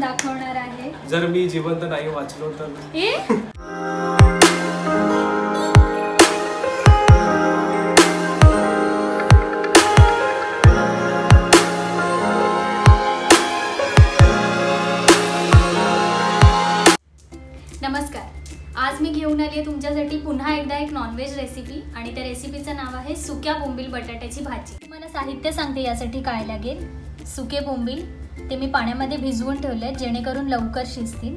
दाखवणार आहे। जर मी जिवंत नाही वाचलो तर नमस्कार, आज मी घेऊन आली आहे तुमच्यासाठी पुन्हा एकदा एक नॉनव्हेज रेसिपी आणि त्या रेसिपीचं नाव आहे सुक्या बोंबील बटाट्याची भाजी। तुम्हाला साहित्य सांगते यासाठी काय लागेल। सुके बोंबील ते मी पाण्यामध्ये भिजवून ठेवले जेणेकरून लवकर शिजतील।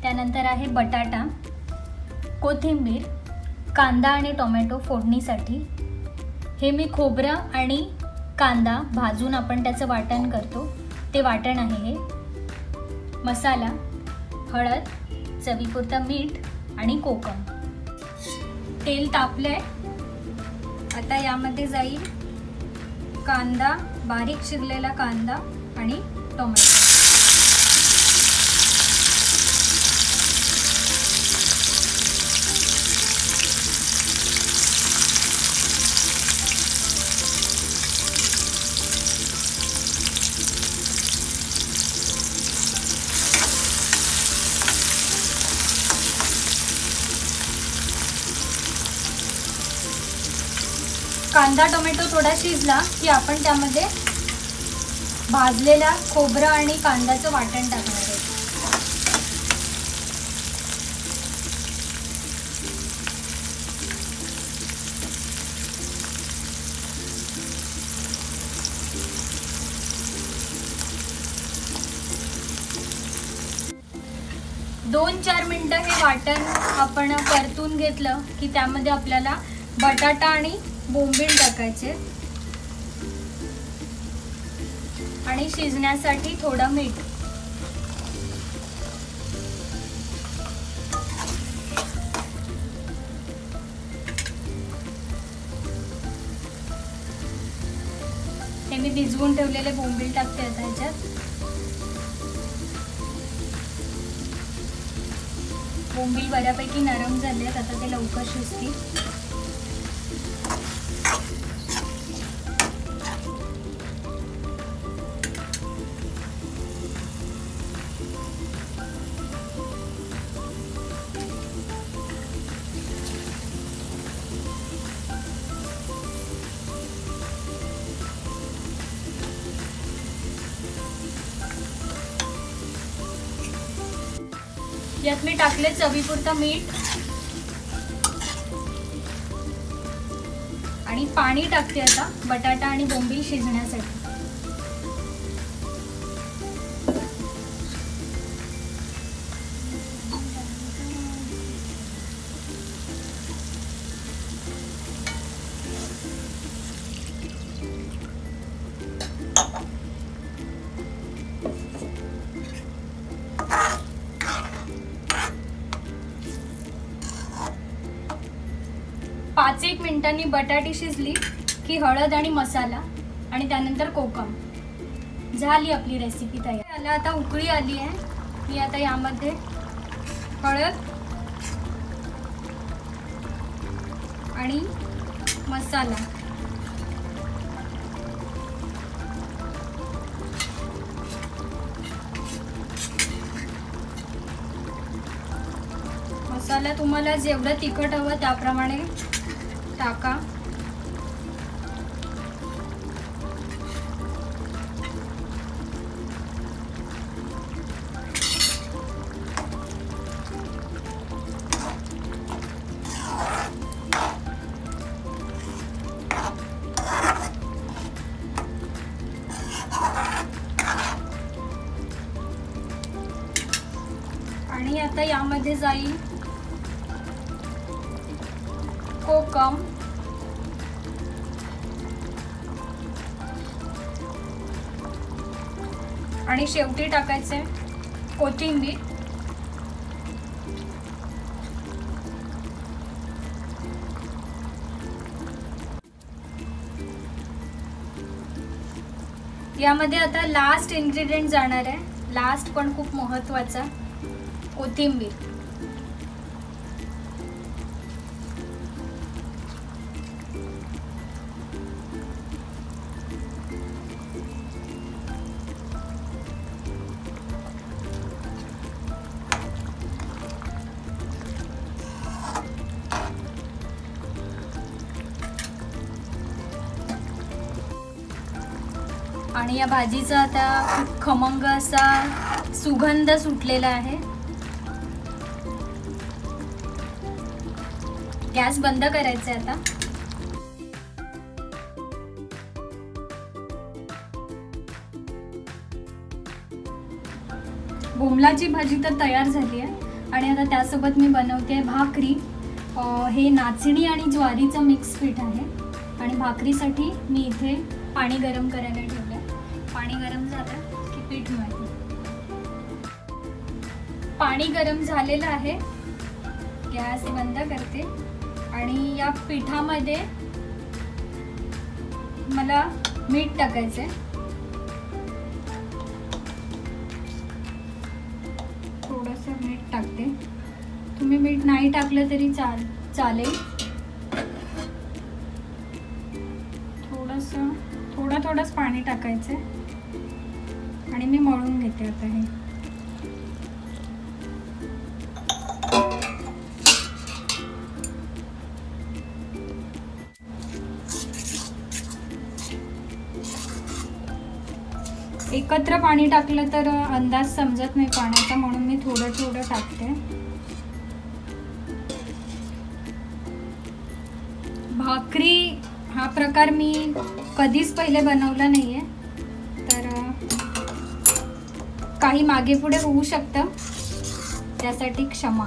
त्यानंतर आहे बटाटा, कोथिंबीर, कांदा आणि टोमॅटो फोडणीसाठी। हे मी खोबरं आणि कांदा भाजून आपण त्याचं वाटण करतो ते वाटण आहे हे। मसाला, हळद, चवीपुरता मीठ आणि कोकम। तेल तापलंय, आता यामध्ये जाईल कांदा, बारीक चिरलेला कांदा आणि टोमॅटो। कांदा टोमॅटो थोडा शिजला की आपण त्यामध्ये भाजलेला खोबरं आणि कांद्याचं वाटण टाकणार आहे। दोन 4 मिनिटं हे वाटण आपण परतून घेतलं की त्यामध्ये आपल्याला बटाटा आणि बोंबील टाकायचे आणि शिजण्यासाठी थोडं मीठ। हे मी भिजवून ठेवलेले बोंबील टाकते आता ह्याच्यात। बोंबील बऱ्यापैकी नरम झाले आहेत, आता ते लवकर शिजतील। यात मी टाकले चवीपुरतं मीठ आणि पाणी टाकते आता बटाटा आणि बोंबील शिजण्यासाठी। पाच एक मिनिटांनी बटाटी शिजली की हळद आणि मसाला आणि त्यानंतर कोकम, झाली आपली रेसिपी तयार। याला आता उकळी आली आहे, मी आता यामध्ये हळद आणि मसाला, मसाला तुम्हाला जेवढं तिखट हवं त्याप्रमाणे टाका। आणि आता यामध्ये जाईल कोकम, आणि शेवटी टाकायचे कोथिंबीर। यामध्ये आता लास्ट इन्ग्रेडियंट जाणार आहे, लास्ट पण खूप महत्त्वाचा, कोथिंबीर। आणि या भाजीचा आता खूप खमंग असा सुगंध सुटलेला आहे. गॅस बंद करायचा आहे आता. बोंबलाची भाजी तर तयार झाली आहे आणि आता त्यासोबत मी बनवते भाकरी. हे नाचणी आणि ज्वारीचं मिक्स पीठ आहे आणि भाकरीसाठी मी इथे पाणी गरम करायला ठेवलं आहे. पाणी गरम झालं की पीठ मिळते. पाणी गरम झालेलं आहे. गॅस बंद करते आणि या पिठामध्ये मला मीठ टाकायचं आहे. थोडंसं मीठ टाकते. तुम्ही मीठ नाही टाकलं तरी चालेल. थोडंच पाणी टाकायचं आणि मी मळून घेते आता हे. एकत्र पाणी टाकलं तर अंदाज समजत नाही पाण्याचा, म्हणून मी थोडं टाकते. भाकरी हा प्रकार मी कधीच पहिले बनवला नाहीये, तर काही मागे पुढे होऊ शकतं, त्यासाठी क्षमा.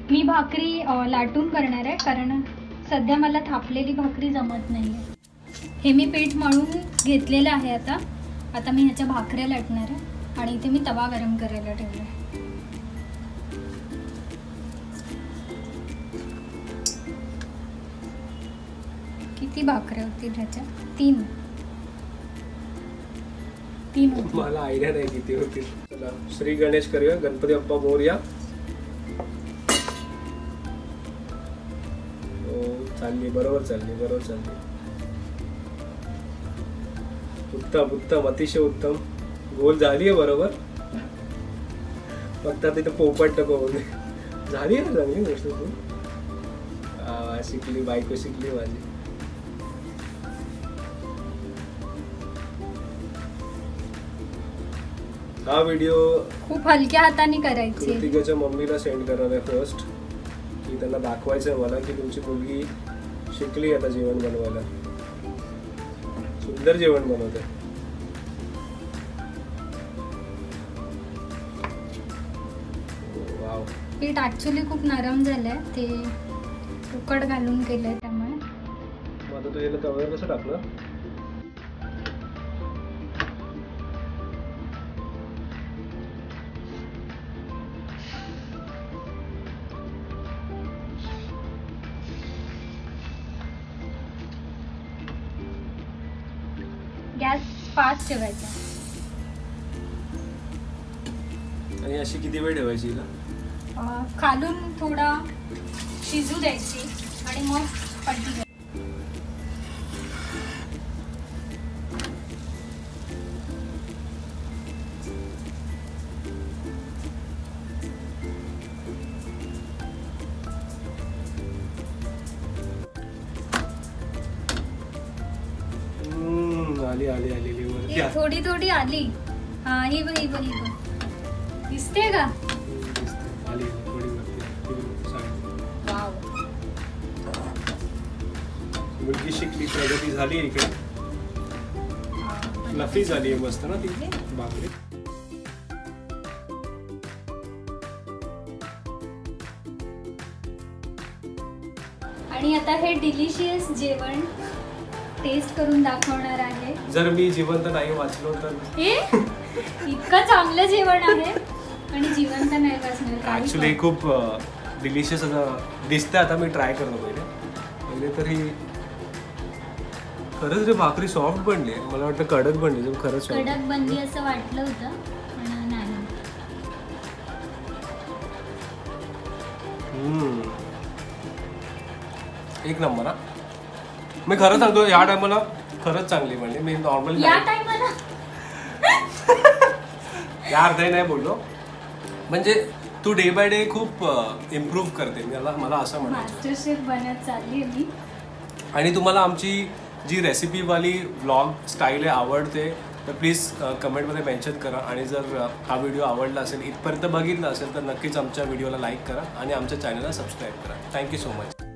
मी भाकरी लाटून करणार आहे, कारण सध्या मला थापलेली भाकरी जमत नाही आहे. हे मी पीठ मळून घेतलेलं आहे. आता मी ह्याच्या भाकऱ्या लाटणार आहे आणि इथे मी तवा गरम करायला ठेवला आहे. किती भाकऱ्या होतील ह्याच्या? 3. मला आयडिया नाही किती होतील. चला श्री गणेश करूया. गणपती बाप्पा मोरया. बरोबर चालली. उत्तम अतिशय उत्तम. गोल झाली आहे बरोबर. फक्त तिथे पोपट नको होते. झाली आहे चांगली गोष्ट. तू शिकली, बायको शिकली माझी. हा व्हिडिओ खूप हलक्या हाताने करायची. कृतिकाच्या मम्मीला सेंड करणार आहे फर्स्ट, की त्यांना दाखवायचं आहे मला की तुमची मुलगी शिकली आता जेवण बनवायला. सुंदर जेवण बनवते. वाव. पीठ ऍक्च्युली खूप नरम झालंय, ते उकड घालून केलंय त्यामुळे. आता तू याला तव्यावर कसं टाकलं? गॅस फास्ट ठेवायचा. आणि अशी किती वेळ ठेवायची? खालून थोडा शिजू द्यायची आणि मग पलटी करायची. आली थोडी थोडी आली. हा ही बघ दिसते का? आली थोडी वाव. मुलगी शिकली, प्रगती झाली. इकडे फ्लफी झाली आहे मस्त ना ती भाकरी. आणि आता हे डिलिशियस जेवण टेस्ट करून दाखवणार आहे. जर मी जिवंत नाही वाचलो तर हे इतकं चांगलं जेवण आहे आणि जिवंत नाही वाचणार. ऍक्च्युली खूप डिलिशियस असं दिसतंय. आता मी ट्राय करतो पहिले तरी. खरंच रे भाकरी सॉफ्ट बनली. मला वाटतं कडक बनली. खरंच कडक बनली असं वाटलं होतं पण नाही. एक नंबर. मी खरं सांगतो या टायमाला खरंच चांगली बनली. मी नॉर्मल या टायमाला या अर्ध्याही नाही बोललो. म्हणजे तू डे बाय डे खूप इम्प्रूव्ह करते. मला असं म्हणायचं. मास्टर शेफ बनत चालली आहे मी. आणि तुम्हाला आमची जी रेसिपीवाली व्लॉग स्टाईल आहे आवडते तर प्लीज कमेंटमध्ये मेन्शन करा. आणि जर हा व्हिडिओ आवडला असेल, इथपर्यंत बघितला असेल तर नक्कीच आमच्या व्हिडिओला लाईक करा आणि आमच्या चॅनलला सबस्क्राईब करा. Thank you so much.